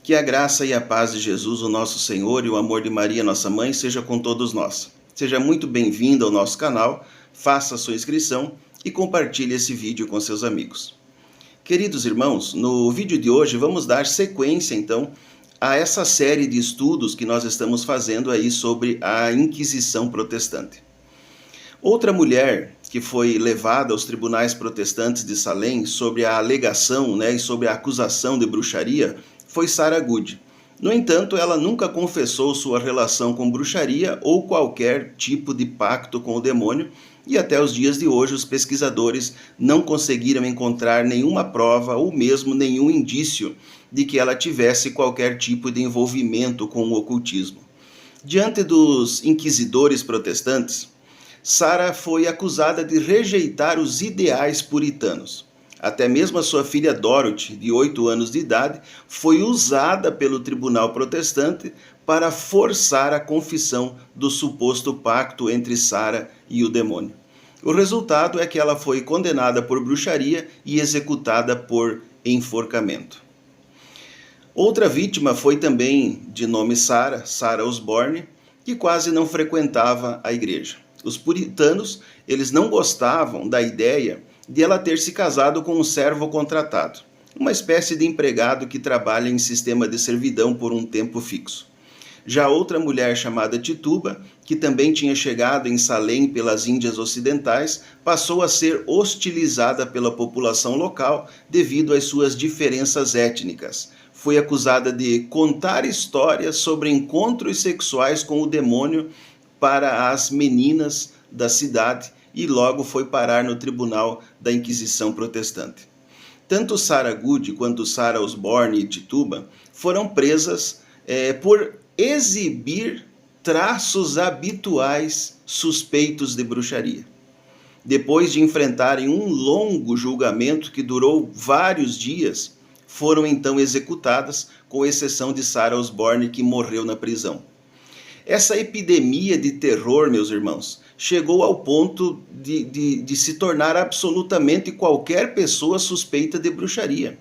Que a graça e a paz de Jesus, o nosso Senhor, e o amor de Maria, nossa mãe, seja com todos nós. Seja muito bem-vindo ao nosso canal, faça a sua inscrição e compartilhe esse vídeo com seus amigos. Queridos irmãos, no vídeo de hoje vamos dar sequência, então, a essa série de estudos que nós estamos fazendo aí sobre a Inquisição Protestante. Outra mulher que foi levada aos tribunais protestantes de Salem sobre a alegação e sobre a acusação de bruxaria foi Sarah Good. No entanto, ela nunca confessou sua relação com bruxaria ou qualquer tipo de pacto com o demônio, e até os dias de hoje os pesquisadores não conseguiram encontrar nenhuma prova ou mesmo nenhum indício de que ela tivesse qualquer tipo de envolvimento com o ocultismo. Diante dos inquisidores protestantes, Sarah foi acusada de rejeitar os ideais puritanos. Até mesmo a sua filha Dorothy, de 8 anos de idade, foi usada pelo tribunal protestante para forçar a confissão do suposto pacto entre Sarah e o demônio. O resultado é que ela foi condenada por bruxaria e executada por enforcamento. Outra vítima foi também de nome Sarah Osborne, que quase não frequentava a igreja. Os puritanos, eles não gostavam da ideia de ela ter se casado com um servo contratado, uma espécie de empregado que trabalha em sistema de servidão por um tempo fixo. Já outra mulher chamada Tituba, que também tinha chegado em Salem pelas Índias Ocidentais, passou a ser hostilizada pela população local devido às suas diferenças étnicas. Foi acusada de contar histórias sobre encontros sexuais com o demônio para as meninas da cidade e logo foi parar no tribunal da Inquisição Protestante. Tanto Sarah Good quanto Sarah Osborne e Tituba foram presas por exibir traços habituais suspeitos de bruxaria. Depois de enfrentarem um longo julgamento que durou vários dias, foram então executadas, com exceção de Sarah Osborne, que morreu na prisão. Essa epidemia de terror, meus irmãos, chegou ao ponto de se tornar absolutamente qualquer pessoa suspeita de bruxaria.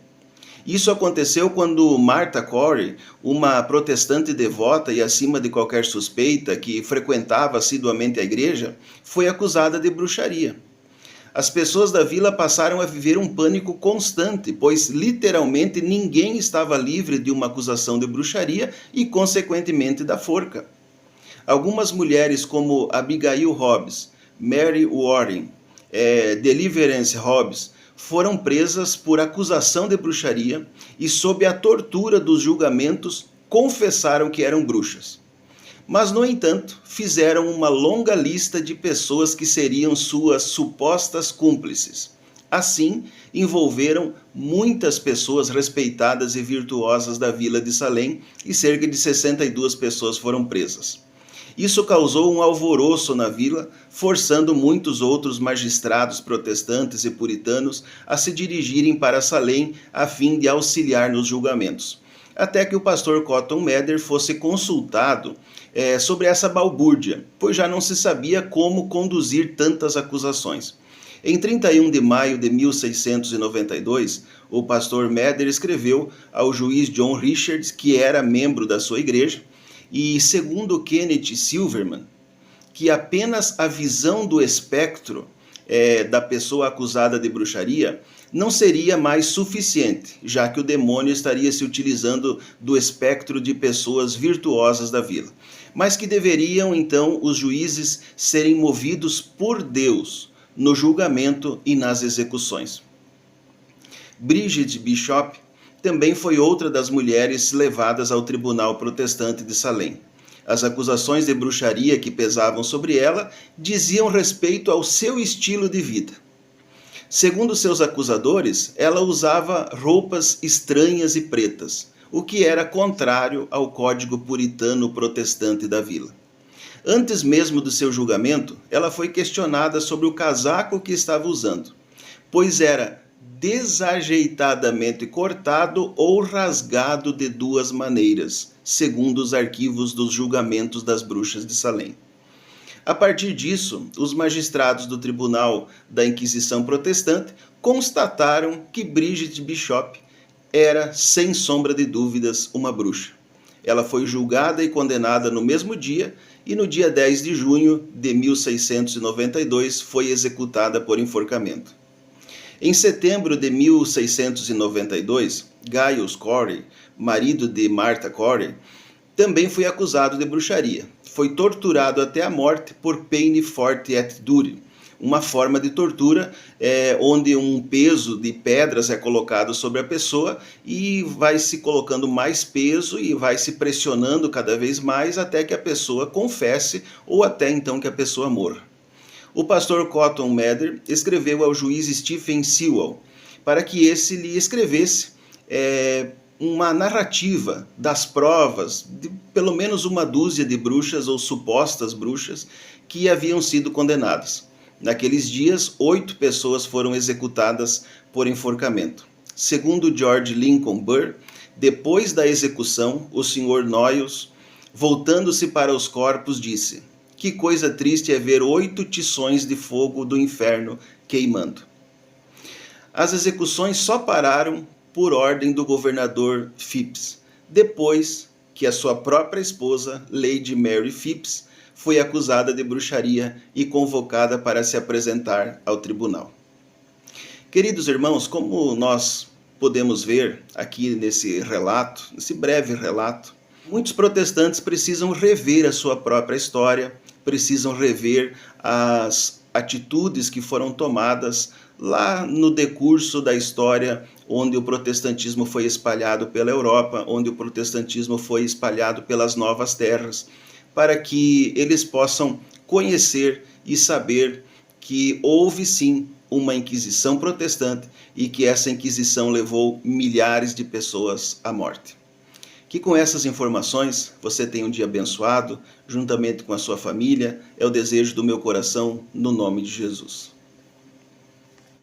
Isso aconteceu quando Martha Corey, uma protestante devota e acima de qualquer suspeita que frequentava assiduamente a igreja, foi acusada de bruxaria. As pessoas da vila passaram a viver um pânico constante, pois literalmente ninguém estava livre de uma acusação de bruxaria e, consequentemente, da forca. Algumas mulheres como Abigail Hobbs, Mary Warren, Deliverance Hobbs, foram presas por acusação de bruxaria e, sob a tortura dos julgamentos, confessaram que eram bruxas. Mas, no entanto, fizeram uma longa lista de pessoas que seriam suas supostas cúmplices. Assim, envolveram muitas pessoas respeitadas e virtuosas da vila de Salem e cerca de 62 pessoas foram presas. Isso causou um alvoroço na vila, forçando muitos outros magistrados protestantes e puritanos a se dirigirem para Salem a fim de auxiliar nos julgamentos. Até que o pastor Cotton Mather fosse consultado sobre essa balbúrdia, pois já não se sabia como conduzir tantas acusações. Em 31 de maio de 1692, o pastor Mather escreveu ao juiz John Richards, que era membro da sua igreja, e segundo Kenneth Silverman, que apenas a visão do espectro da pessoa acusada de bruxaria não seria mais suficiente, já que o demônio estaria se utilizando do espectro de pessoas virtuosas da vila, mas que deveriam então os juízes serem movidos por Deus no julgamento e nas execuções. Bridget Bishop também foi outra das mulheres levadas ao tribunal protestante de Salem. As acusações de bruxaria que pesavam sobre ela diziam respeito ao seu estilo de vida. Segundo seus acusadores, ela usava roupas estranhas e pretas, o que era contrário ao código puritano protestante da vila. Antes mesmo do seu julgamento, ela foi questionada sobre o casaco que estava usando, pois era desajeitadamente cortado ou rasgado de duas maneiras, segundo os arquivos dos julgamentos das bruxas de Salem. A partir disso, os magistrados do Tribunal da Inquisição Protestante constataram que Bridget Bishop era, sem sombra de dúvidas, uma bruxa. Ela foi julgada e condenada no mesmo dia e no dia 10 de junho de 1692 foi executada por enforcamento. Em setembro de 1692, Giles Corey, marido de Martha Corey, também foi acusado de bruxaria. Foi torturado até a morte por peine forte et dure, uma forma de tortura onde um peso de pedras é colocado sobre a pessoa e vai se colocando mais peso e vai se pressionando cada vez mais até que a pessoa confesse ou até então que a pessoa morra. O pastor Cotton Mather escreveu ao juiz Stephen Sewell para que esse lhe escrevesse uma narrativa das provas de pelo menos uma dúzia de bruxas ou supostas bruxas que haviam sido condenadas. Naqueles dias, 8 pessoas foram executadas por enforcamento. Segundo George Lincoln Burr, depois da execução, o Sr. Noyes, voltando-se para os corpos, disse: "Que coisa triste é ver 8 tições de fogo do inferno queimando." As execuções só pararam por ordem do governador Phips, depois que a sua própria esposa, Lady Mary Phips, foi acusada de bruxaria e convocada para se apresentar ao tribunal. Queridos irmãos, como nós podemos ver aqui nesse relato, nesse breve relato, muitos protestantes precisam rever a sua própria história, precisam rever as atitudes que foram tomadas lá no decurso da história, onde o protestantismo foi espalhado pela Europa, onde o protestantismo foi espalhado pelas novas terras, para que eles possam conhecer e saber que houve sim uma Inquisição protestante e que essa Inquisição levou milhares de pessoas à morte. Que com essas informações você tenha um dia abençoado, juntamente com a sua família, é o desejo do meu coração, no nome de Jesus.